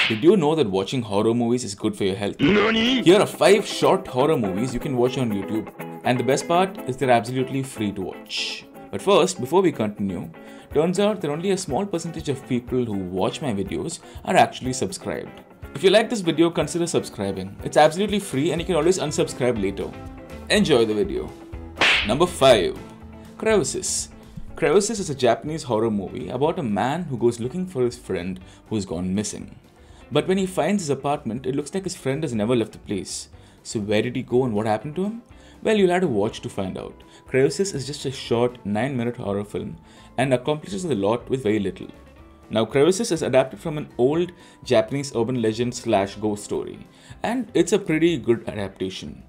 Did you know that watching horror movies is good for your health? NANI? Here are 5 short horror movies you can watch on YouTube. And the best part is they're absolutely free to watch. But first, before we continue, turns out that only a small percentage of people who watch my videos are actually subscribed. If you like this video, consider subscribing. It's absolutely free and you can always unsubscribe later. Enjoy the video. Number 5. Crevices. Crevices is a Japanese horror movie about a man who goes looking for his friend who's gone missing. But when he finds his apartment, it looks like his friend has never left the place. So where did he go and what happened to him? Well, you'll have to watch to find out. Crevices is just a short 9-minute horror film and accomplishes a lot with very little. Now, Crevices is adapted from an old Japanese urban legend / ghost story, and it's a pretty good adaptation.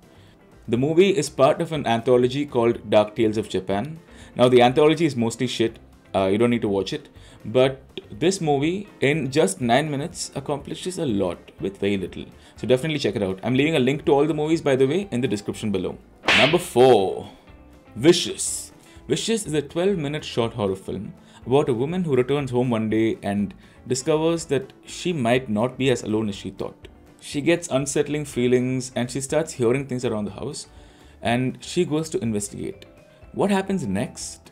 The movie is part of an anthology called Dark Tales of Japan. Now, the anthology is mostly shit, you don't need to watch it, but this movie in just 9 minutes accomplishes a lot with very little. So definitely check it out. I'm leaving a link to all the movies, by the way, in the description below. Number 4. Vicious. Vicious is a 12-minute short horror film about a woman who returns home one day and discovers that she might not be as alone as she thought. She gets unsettling feelings and she starts hearing things around the house and she goes to investigate. What happens next?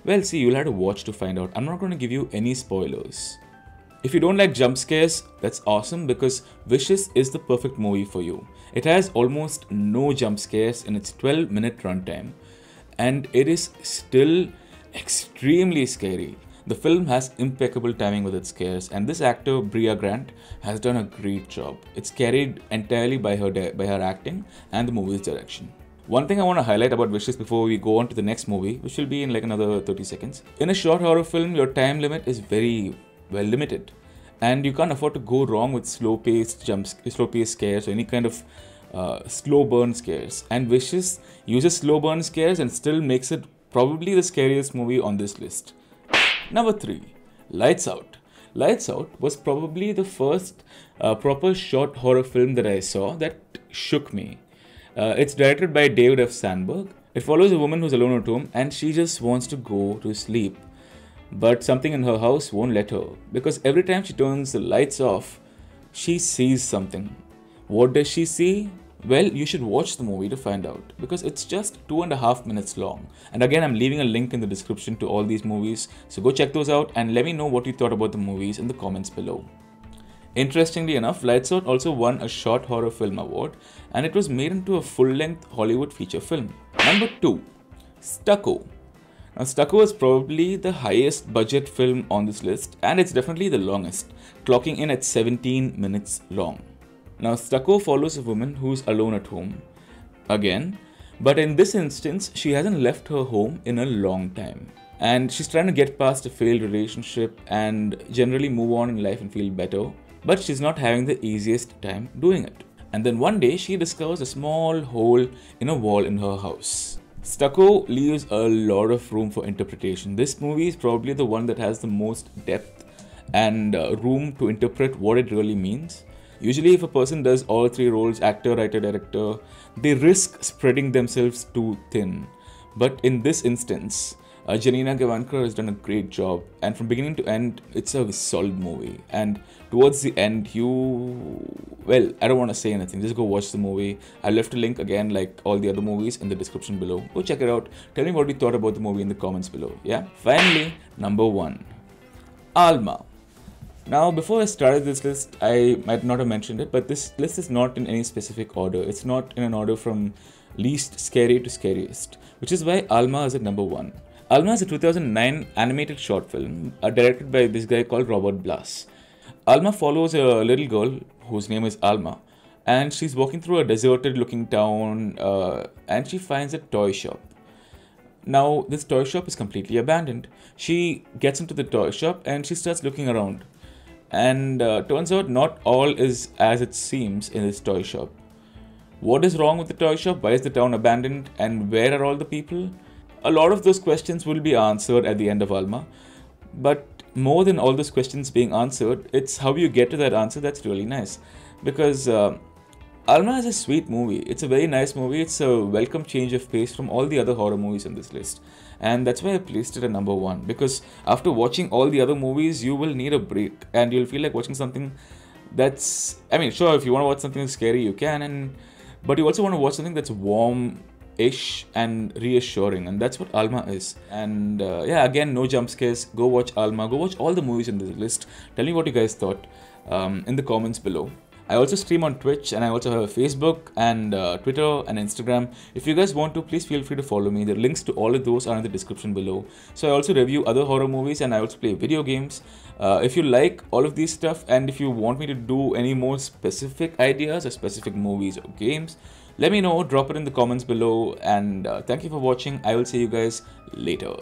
Well, see, you'll have to watch to find out. I'm not going to give you any spoilers. If you don't like jump scares, that's awesome because Vicious is the perfect movie for you. It has almost no jump scares in its 12-minute runtime, and it is still extremely scary. The film has impeccable timing with its scares, and this actor, Brea Grant, has done a great job. It's carried entirely by her acting and the movie's direction. One thing I want to highlight about Vicious before we go on to the next movie, which will be in like another 30 seconds. In a short horror film, your time limit is very well limited. And you can't afford to go wrong with slow-paced scares or any kind of slow burn scares. And Vicious uses slow burn scares and still makes it probably the scariest movie on this list. Number 3. Lights Out. Lights Out was probably the first proper short horror film that I saw that shook me. It's directed by David F. Sandberg. It follows a woman who's alone at home and she just wants to go to sleep. But something in her house won't let her because every time she turns the lights off, she sees something. What does she see? Well, you should watch the movie to find out because it's just 2.5 minutes long. And again, I'm leaving a link in the description to all these movies. So go check those out and let me know what you thought about the movies in the comments below. Interestingly enough, Lights Out also won a Short Horror Film Award and it was made into a full-length Hollywood feature film. Number 2. Stucco. Now, Stucco is probably the highest budget film on this list and it's definitely the longest, clocking in at 17 minutes long. Now, Stucco follows a woman who's alone at home, again, but in this instance, she hasn't left her home in a long time. And she's trying to get past a failed relationship and generally move on in life and feel better. But she's not having the easiest time doing it. And then one day she discovers a small hole in a wall in her house. Stucco leaves a lot of room for interpretation. This movie is probably the one that has the most depth and room to interpret what it really means. Usually if a person does all 3 roles, actor, writer, director, they risk spreading themselves too thin. But in this instance, Janina Gavankar has done a great job, and from beginning to end, it's a solid movie. And towards the end, well, I don't want to say anything, just go watch the movie. I left a link again, like all the other movies, in the description below. Go check it out. Tell me what you thought about the movie in the comments below. Yeah. Finally, number 1. Alma. Now, before I started this list, I might not have mentioned it, but this list is not in any specific order. It's not in an order from least scary to scariest, which is why Alma is at number 1. Alma is a 2009 animated short film directed by this guy called Robert Blas. Alma follows a little girl whose name is Alma, and she's walking through a deserted looking town and she finds a toy shop. Now, this toy shop is completely abandoned. She gets into the toy shop and she starts looking around. And turns out not all is as it seems in this toy shop. What is wrong with the toy shop? Why is the town abandoned? And where are all the people? A lot of those questions will be answered at the end of Alma. But more than all those questions being answered, it's how you get to that answer that's really nice. Because Alma is a sweet movie. It's a very nice movie. It's a welcome change of pace from all the other horror movies on this list. And that's why I placed it at number 1. Because after watching all the other movies, you will need a break. And you'll feel like watching something That's, I mean, sure, if you want to watch something scary, you can, but you also want to watch something that's warm-ish and reassuring, and that's what Alma is. And yeah, again, no jump scares. Go watch Alma. Go watch all the movies in this list. Tell me what you guys thought in the comments below. I also stream on Twitch, and I also have a Facebook and Twitter and Instagram. If you guys want to, please feel free to follow me. The links to all of those are in the description below. So I also review other horror movies, and I also play video games. If you like all of these stuff, and if you want me to do any more specific ideas or specific movies or games, let me know. Drop it in the comments below. And thank you for watching. I will see you guys later.